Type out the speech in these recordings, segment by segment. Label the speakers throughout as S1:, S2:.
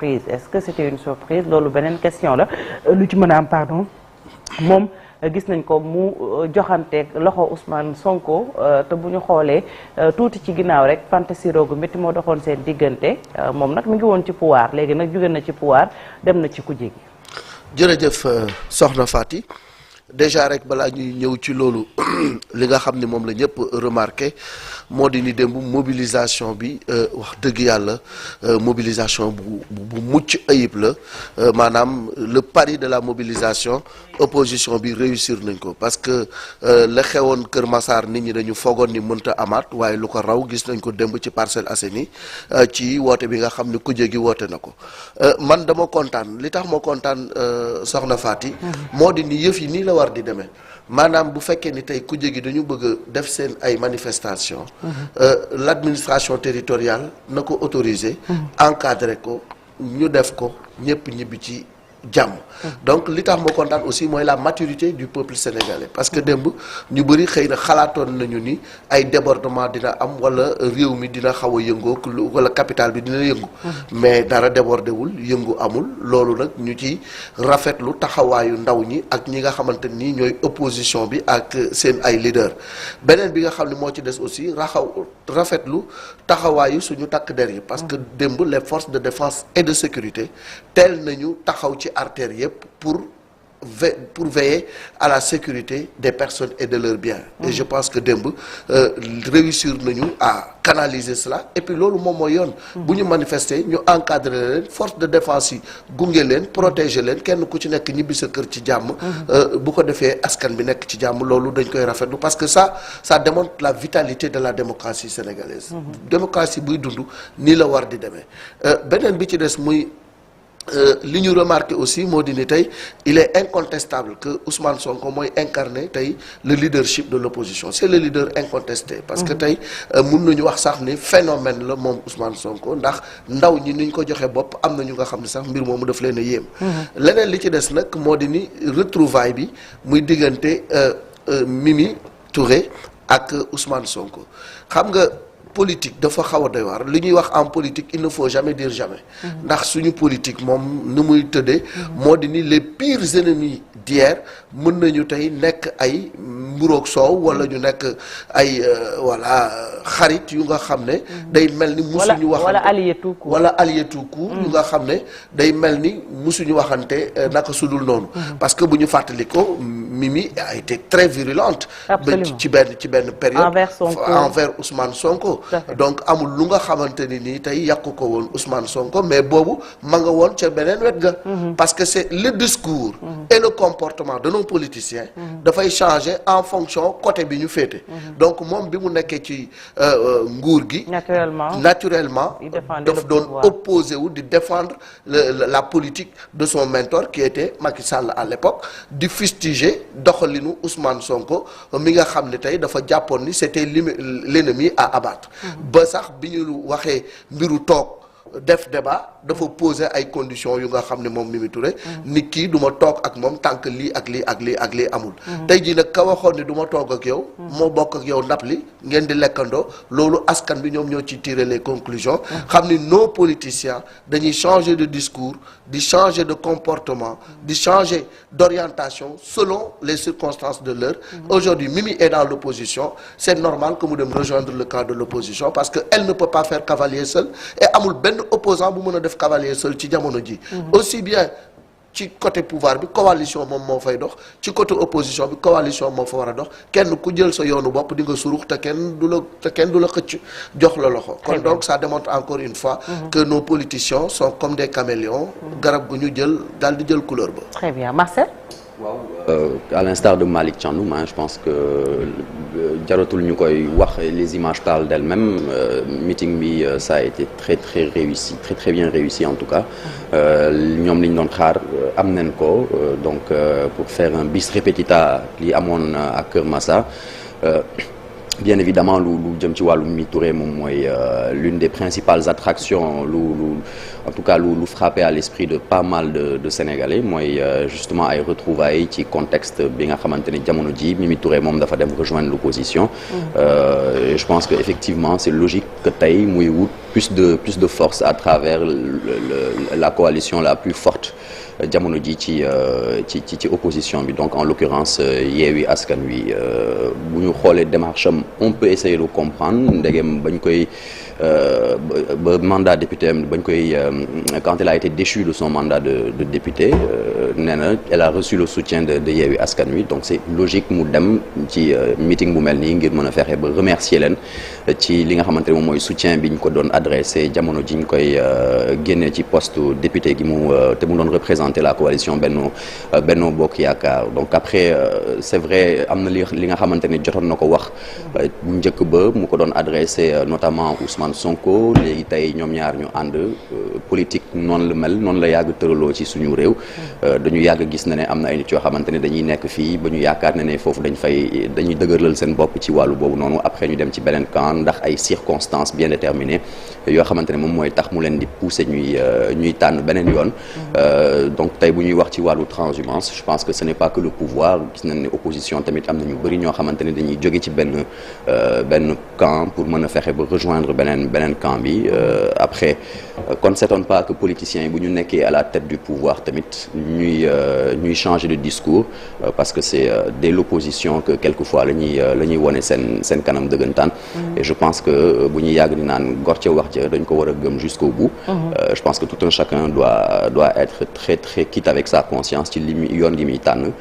S1: surprise est-ce que c'était une surprise loolu beneen question la lu ci mën a am pardon moom gis nañ ko mu joxanteeg loxo Ousmane Sonko te bu ñu xoolee tuuti ci ginnaaw rek fantasiro gu métti moo doxoon seen diggante moom nag mi ngi woon ci pouvoir léegi nag jóge na ci pouvoir dem na ci kujje gi.
S2: jërëjëf soxna Fati déjà rek balaa ñuy ñëw ci loolu li nga xam ni moom la ñëpp remarqué moo di ni démb mobilisation bi wax dëgg yàlla mobilisation bu mucc ayib la maanaam le pari de la mobilisation opposition bi réussir nañ ko parce que la xewoon Kër Massar nit ñi dañu foogoon ni mënta amaat waaye lu ko raw gis nañ ko démb ci Parcelles Assainies ci woote bi nga xam ni kujje gi woote na ko man dama kontaan li tax ma kontaan soxna Fati moo di ni yëf yi nii la war di demee maanaam bu fekkee ni tey kujje gi dañu bëgg a def seen ay manifestations l'administration territoriale na ko autoriser encadrer ko ñu def ko ñëpp ñibbi ci jàmm donc li tax ma kontaan aussi mooy la maturité du peuple sénégalais parce que démb ñu bëri xëy na xalaatoon nañu ni ay débordement dina am wala réew mi dina xaw a yëngoo wala capitale bi dina yëngu mais dara débordé wul yëngu amul loolu nag ñu ci rafetlu taxawaayu ndaw ñi ak ñi nga xamante ni ñooy opposition bi ak seen ay leader beneen bi nga xam ne moo ci des aussi rafetlu taxawaayu suñu takk der yi parce que démb les forces de défense et de sécurité teel nañu taxaw ci artères yëpp pour veiller à la sécurité des personnes et de leurs biens et je pense que démb réussir nañu à canaliser cela et puis loolu moom mooy yoon bu ñu manifester ñu encadrer leen force de défense yi gunge leen protéger leen kenn ku ci nekk ñibbi sa kër ci jàmm bu ko defee askan bi nekk ci jàmm loolu dañ koy rafetlu parce que ça démontre la vitalité de la démocratie sénégalaise démocratie buy dund nii la war di demee beneen bi ci des muy li ñu remarqué aussi moo di ni tey il est incontestable que Ousmane Sonko mooy incarner tey le leadership de l'opposition c'est le leader incontesté parce que tey mun nañu wax sax ni phénomène la moom Ousmane Sonko ndax ndaw ñi ni ñu ko joxe bopp am na ñu nga xam ne sax mbir moomu daf leen a yéem leneen li ci des nag moo di ni retrouvaille bi muy diggante Mimi Touré ak Ousmane Sonko xam nga politique dafa xaw a doy waar li ñuy wax en politique il ne faut jamais dire jamais ndax suñu politique moom ni muy tëddee moo di ni les pires ennemis d'hier mën nañu tey nekk ay mburoog soow wala ñu nekk ay voilà xarit yu nga xam ne day mel ni musuñu waxante wala allié tout court yu nga xam ne day mel ni musuñu waxante naka sudul noonu parce que bu ñu fàttali ko Mimi a été très virulente ci benn période envers Ousmane Sonko donc amul lu nga xamante ni nii tey yàqu ko woon Ousmane Sonko mais boobu ma nga woon ca beneen wet ga parce que c'est le discours et le comportement de nos politiciens dafay changer en fonction côté bi ñu féete donc moom bi mu nekkee ci nguur gi naturellement daf doon opposé wu di défendre la politique de son mentor qui était Macky Sall à l'époque di fustiger doxalinu Ousmane Sonko mi nga xam ne tey dafa jàppoon ni c'était l'ennemi à abattre ba sax bi ñu waxee mbiru toog def débat dafa poser ay conditions yu nga xam ne moom Mimi Touré nit kii du ma toog ak moom tant que lii ak lii ak lii ak lii amul tey jii nag ka waxoon ne du ma toog ak yow moo bokk ak yow ndap li ngeen di lekkandoo loolu askan bi ñoom ñoo ci tirer les conclusions xam ni nos politiciens dañuy changer de discours di changer de comportement di changer d'orientation selon les circonstances de l'heure aujourd'hui Mimi est dans l'opposition c'est normal que mu dem rejoindre le camp de l'opposition parce que elle ne peut pas faire cavalier seul et amul benn opposant bu mën a def cavalier seul ci jamono ji aussi bien ci côté pouvoir bi coalition moom moo fay dox ci côté opposition bi coalition moo fa war a dox kenn ku jël sa yoonu bopp di nga surux te kenn du la xëcc jox la loxo kon donc ça démontre encore une fois que nos politiciens sont comme des caméléons garab gu ñu jël daal di jël couleur ba.
S1: Très bien Marcel.
S3: waaw à l'instar de Malick Thiandoum je pense que jaratul ñu koy wax les images parlent d'elles-mêmes meeting bi ça a été très réussi très bien réussi en tout cas ñoom li ñu doon xaar am nañ ko donc pour faire un bis repetita li amoon à Kër Massa bien évidemment lu jëm ci wàllu Mimi Touré moom mooy l'une des principales attractions en tout cas lu frappé à l'esprit de pas mal de Sénégalais mooy justement ay retrouvailles ci contexte bi nga xamante ni jamono ji Mimi Touré moom dafa dem rejoindre l'opposition je pense que effectivement c'est logique que tey muy wut plus de force à travers la coalition la plus forte jamono ji ci opposition bi donc en l'occurrence Yewwi Askan Wi bu ñu xoolee démarche am on peut essayer de comprendre ndegem bañ koy ba mandat député am bañ koy quand elle a été déchue de son mandat de député nee na elle a reçu le soutien de Yewwi Askan Wi donc c'est logique mu dem ci meeting bu mel nii ngir mën a fexe ba remercier leen ci li nga xamante ne moom mooy soutien bi ñu ko doon adressé jamono ji ñu koy génnee ci poste député gi te mu doon représenter la coalition Benno Bokk Yaakaar donc après c'est vrai am na li nga xamante ne jotoon na ko wax bu njëkk ba mu ko doon adressé notamment Ousmane Sonko léegi tey ñoom ñaar ñu ànd politique noonu la mel noonu la yàgg tëraloo ci suñu réew dañu yàgg gis na ne am na ay nit yoo xamante ne dañuy nekk fii ba ñu yaakaar ne foofu dañuy dëgërlal seen bopp ci wàllu boobu noonu après ñu dem ci beneen camp ndax ay circonstances bien déterminées yoo xamante ne moom mooy tax mu leen di pousser ñuy tànn beneen yoon donc tey bu ñuy wax ci wàllu transhumance je pense que ce n'est pas que le pouvoir gis nañ ne opposition tamit am na ñu bëri ñoo xamante ne dañuy jóge ci benn camp pour mën a fexe ba rejoindre beneen camp bi après qu'on ne s'étonne pas que politiciens yi bu ñu nekkee à la tête du pouvoir tamit ñuy changer de discours parce que c'est dès l'opposition que quelquefois la ñuy wone seen kanam dëggantaan et je pense que bu ñuy yàgg di naan gor ca wax ja dañ ko war a gëm jusqu'au bout je pense que tout un chacun doit être très très quitte avec sa conscience ci yoon gi muy tànn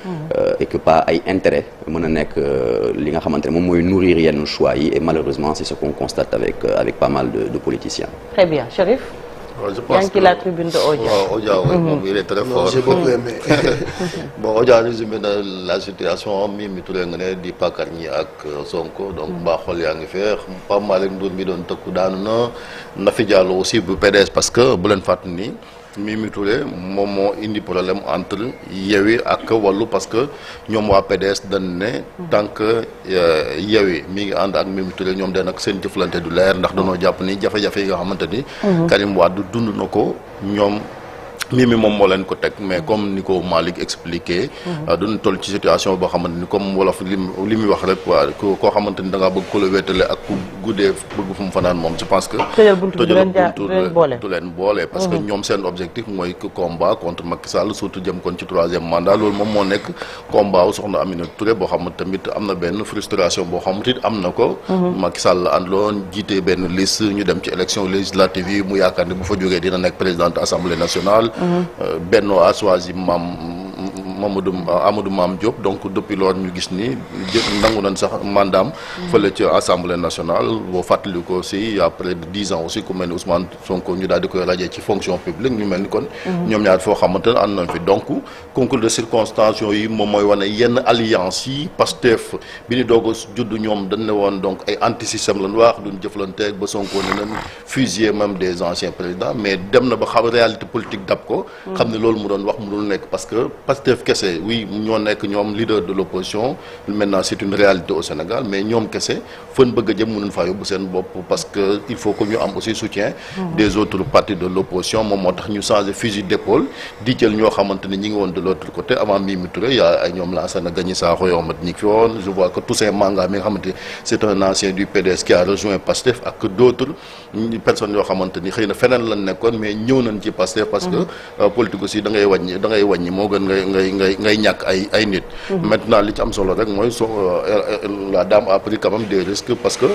S3: et que pas ay intérêt mën a nekk li nga xamante ne moom mooy nourrir yenn choix yi et malheureusement c'est ce qu'on constate avec pas mal de politiciens.
S1: Très bien, Chérif.
S4: Je pense que
S1: la tribune de Odia.
S4: Odia, oui, il est très fort.
S2: J'ai beaucoup aimé.
S4: Bon, Odia a résumé la situation Mimi Touré nga ne di Pakarñi ak Sonko donc mbaaxol yaa ngi feex Pape Malick Ndour mi doon tëkku daanu na Nafi Diallo aussi bu PDS parce que bu leen fàttali ni Mimi Touré moom moo indi problème entre Yewwi ak Wallu parce que ñoom waa PDS dañ ne tant que Yewwi mi ngi ànd ak Mimi Touré ñoom de nag seen jëflante du leer ndax dañoo jàpp ni jafe-jafe yi nga xamante ni Karim Wade dund na ko ñoom Mimi moom moo leen ko teg mais comme ni ko Malick expliqué duñ toll ci situation boo xamante ni comme wolof li muy wax rek waa koo xamante ni da ngaa bëgg ko la wéetale ak ku guddee bëgg fu mu fanaan moom je pense que tëjal buntu du leen boole parce que ñoom seen objectif mooy que combat contre Macky Sall surtout jëm kon ci 3e mandat loolu moom moo nekk combat wu soxna Aminata Touré boo xamante tamit am na benn frustration boo xamante it am na ko Macky Sall àndoon jiite benn liste ñu dem ci élection législative yi mu yaakaar ne bu fa jógee dina nekk présidente assemblée nationale Benno a choisi Amadou Mame Diop donc depuis loolu ñu gis ni nangu nañ sax mandaam fële ci assemblée nationale boo fàttali ko aussi il y a près de 10 ans aussi ku mel ni Ousmane Sonko ñu daal di koy radier ci fonction publique ñu mel ni kon ñoom ñaar foo xamante ne ànd nañ fi donc concours de circonstances yi moom mooy wane yenn alliance yi Pastef bi ñu doog a judd ñoom dañ ne woon donc ay anti-système lañ wax duñ jëflanteeg ba Sonko ne nañ fusiller même des anciens présidents mais dem na ba xam réalité politique dab ko xam ne loolu mu doon wax mu dul nekk parce que Pastef kese oui ñoo nekk ñoom leader de l'opposition maintenant c'est une réalité au Sénégal mais ñoom kese fan bëgg a jëm mënuñ faa yóbbu seen bopp parce que il faut que ñu am aussi soutien des autres partis de l'opposition moom moo tax ñu changer fusil d'épaule di jël ñoo xamante ni ñi ngi woon de l'autre côté avant Mimi Touré y a ay ñoom Lansana Gagny Sakho yoo xamante ñi ngi fi woon je vois que Toussaint Manga mi nga xamante c'est un ancien du PDS qui a rejoint Pastef ak d'autres personnes yoo xamante ni xëy na feneen lañ nekkoon mais ñëw nañ ci Pastef parce que politique aussi da ngay wàññi moo gën ngay ñàkk ay nit maintenant li ci am solo rek mooy la dame a pris quand même des risques parce que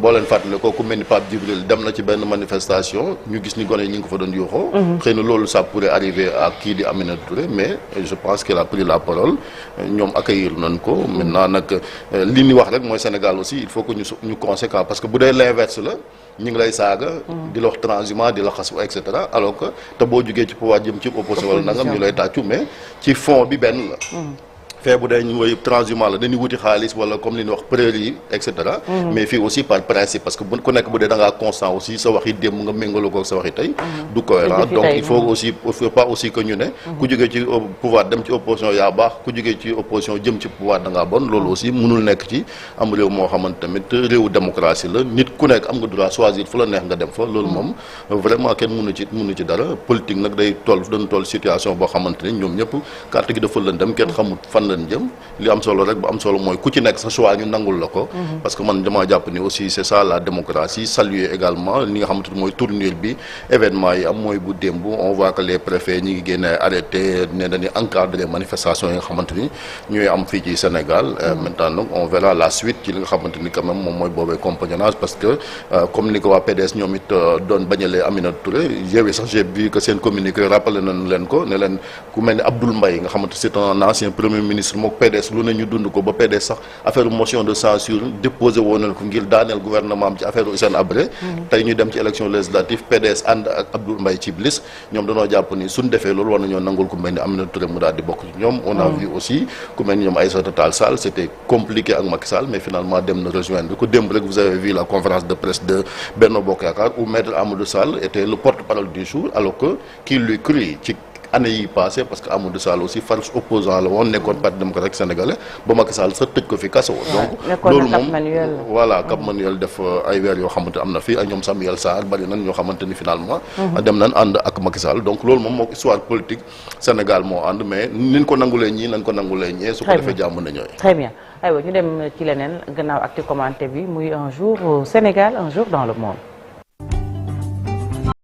S4: boo leen fàttali ko ku mel ni Pape Djibril dem na ci benn manifestation ñu gis ni gone yi ñu ngi ko fa doon yuuxoo xëy na loolu ça pourrait arriver à kii di Aminata Touré mais je pense qu'elle a pris la parole ñoom accueillir nañ ko maintenant nag li ñu wax rek mooy Sénégal aussi il faut que ñu conséquent parce que bu dee l'inverse la ñu ngi lay saaga di la wax transhumant di la xas et cetera alors que te boo jugee ci pouvoir jëm ci opposition wala nangam ñu lay tàccu mais ci fond bi benn la fee bu dee ñu woy transhumant la dañuy wuti xaalis wala comme li ñuy wax prairie et cetera mais fii aussi par principe parce que ku nekk bu dee da ngaa constant aussi sa waxi démb nga méngaloo ko sa waxi tey du cohérent donc il faut pas aussi que ñu ne ku jógee ci pouvoir dem ci opposition yaa baax ku jógee ci opposition jëm ci pouvoir da ngaa bon loolu aussi mënul nekk ci am réew moo xamante tamit réewu démocratie la nit ku nekk am nga droit choisir fu la neex nga dem fa loolu moom vraiment kenn mënu ci dara politique nag dañ toll situation boo xamante ne ñoom ñëpp carte gi dafa lëndëm kenn xamut fan leen jëm li am solo rek bu am solo mooy ku ci nekk sa choix ñu nangul la ko. parce que man damaa jàpp ni aussi c'est ça la démocratie saluer également li nga xamante ni mooy tournure bi événement yi am mooy bu démb on voit que les préfets ñi ngi génne arrêté ne dañuy encadrer manifestations yi nga xamante ni ñooy am fii ci Sénégal. maintenant donc on verra la suite ci li nga xamante ni quand même moom mooy boobee compagnonnage parce que comme ni ko waa PDS ñoom it doon bañalee Aminata Touré yow sax j'ai vu que seen communiqué rappelé nañ leen ko ne leen ku mel ni Abdoul Mbaye nga xamante c'est un ancien premier ministre mook PDS lu ne ñu dund ko ba PDS sax affaire motion de censure déposé woon nañ ko ngir daaneel gouvernement am ci affaire Hissène Habré tey ñu dem ci élection législative PDS ànd ak Abdoul Mbaye ci liste ñoom dañoo jàpp ni suñ defee loolu war nañoo nangul ku mel ni Aminata Touré mu daal di bokk ci ñoom on a vu aussi ku mel ni ñoom Aïssata Tall Sall c'était compliqué ak Macky Sall mais finalement dem na rejoindre ko démb rek vous avez vu la conférence de presse de Benno Bokk Yaakaar où Maître Amadou Sall était le porte-parole du jour alors que qui lui crie ci année yi passé parce que Amadou Sall aussi farouche opposant la woon nekkoon parti démocratique sénégalais ba Macky Sall sa tëj ko fi kaso donc loolu moom voilà Cap Manuel def ay weer yoo xamante am na fi ak ñoom Samuel Sarr bari nañ ñoo xamante ni finalement dem nañ ànd ak Macky Sall donc loolu moom moo histoire politique Sénégal moo ànd mais niñ ko nangulee ñii nañ ko nangulee ñee su ko defee jàmm na ñooy
S1: très bien aywa ñu dem ci leneen gannaaw actu commenté bi muy un jour au Sénégal un jour dans le monde